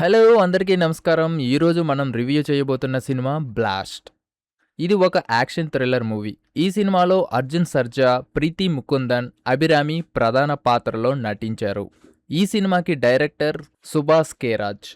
Hello! అందరికీ నమస్కారం. ఈరోజు మనం రివ్యూ చేయబోతున్న సినిమా 'బ్లాస్ట్'. ఇది ఒక యాక్షన్ థ్రిల్లర్ మూవీ. ఈ సినిమాలో అర్జున్ సర్జా, ప్రీతి ముకుందన్, అభిరామి ప్రధాన పాత్రలో నటించారు. ఈ సినిమాకి డైరెక్టర్ సుభాష్ కె. రాజ్.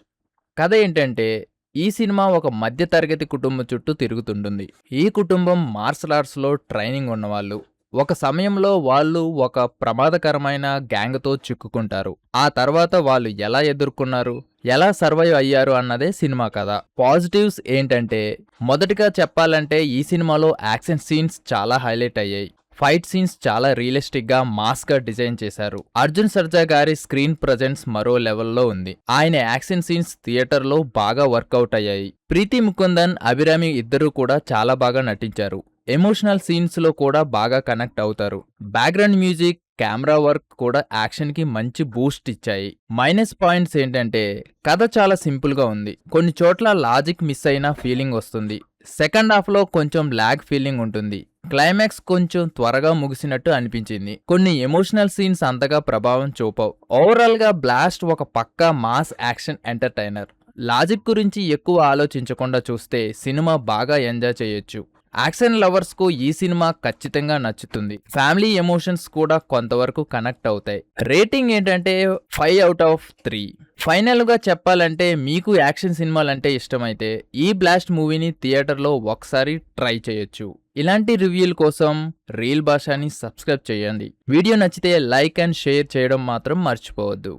కథ ఏంటంటే, ఈ సినిమా ఒక మధ్య తరగతి కుటుంబం చుట్టూ తిరుగుతుంటుంది. ఈ కుటుంబం మార్షల్ ఆర్ట్స్‌లో ట్రైనింగ్ ఉన్నవాళ్ళు. ఒక సమయంలో వాళ్ళు ఒక ప్రమాదకరమైన గ్యాంగ్‌తో చిక్కుకుంటారు. ఆ తర్వాత వాళ్ళు ఎలా ఎదుర్కొన్నారు, ఎలా సర్వైవ్ అయ్యారు అన్నదే సినిమా కథ. పాజిటివ్స్ ఏంటంటే, మొదటిగా చెప్పాలంటే ఈ సినిమాలో యాక్షన్ సీన్స్ చాలా హైలైట్ అయ్యాయి. ఫైట్ సీన్స్ చాలా రియలిస్టిక్‌గా, మాస్‌గా డిజైన్ చేశారు. అర్జున్ సర్జా గారి స్క్రీన్ ప్రెజెన్స్ మరో లెవెల్‌లో ఉంది. ఆయన యాక్షన్ సీన్స్ థియేటర్‌లో బాగా వర్కౌట్ అయ్యాయి. ప్రీతి ముకుందన్, అభిరామి ఇద్దరూ కూడా చాలా బాగా నటించారు. ఎమోషనల్ సీన్స్‌లో కూడా బాగా కనెక్ట్ అవుతారు. బ్యాక్‌గ్రౌండ్ మ్యూజిక్, కెమెరా వర్క్ కూడా యాక్షన్‌కి మంచి బూస్ట్ ఇచ్చాయి. మైనస్ పాయింట్స్ ఏంటంటే, కథ చాలా సింపుల్‌గా ఉంది. కొన్ని చోట్ల లాజిక్ మిస్ అయిన ఫీలింగ్ వస్తుంది. సెకండ్ హాఫ్‌లో కొంచెం ల్యాగ్ ఫీలింగ్ ఉంటుంది. క్లైమాక్స్ కొంచెం త్వరగా ముగిసినట్టు అనిపించింది. కొన్ని ఎమోషనల్ సీన్స్ అంతగా ప్రభావం చూపవు. ఓవరాల్‌గా బ్లాస్ట్ ఒక పక్కా మాస్ యాక్షన్ ఎంటర్‌టైనర్. లాజిక్ గురించి ఎక్కువ ఆలోచించకుండా చూస్తే సినిమా బాగా ఎంజాయ్ చేయొచ్చు. యాక్షన్ లవర్స్‌కు ఈ సినిమా ఖచ్చితంగా నచ్చుతుంది. ఫ్యామిలీ ఎమోషన్స్ కూడా కొంతవరకు కనెక్ట్ అవుతాయి. రేటింగ్ ఏంటంటే 5/3. ఫైనల్‌గా చెప్పాలంటే, మీకు యాక్షన్ సినిమాలంటే ఇష్టమైతే ఈ బ్లాస్ట్ మూవీని థియేటర్‌లో ఒకసారి ట్రై చేయొచ్చు. ఇలాంటి రివ్యూల కోసం రీల్ భాషని సబ్స్క్రైబ్ చేయండి. వీడియో నచ్చితే లైక్ అండ్ షేర్ చేయడం మాత్రం మర్చిపోవద్దు.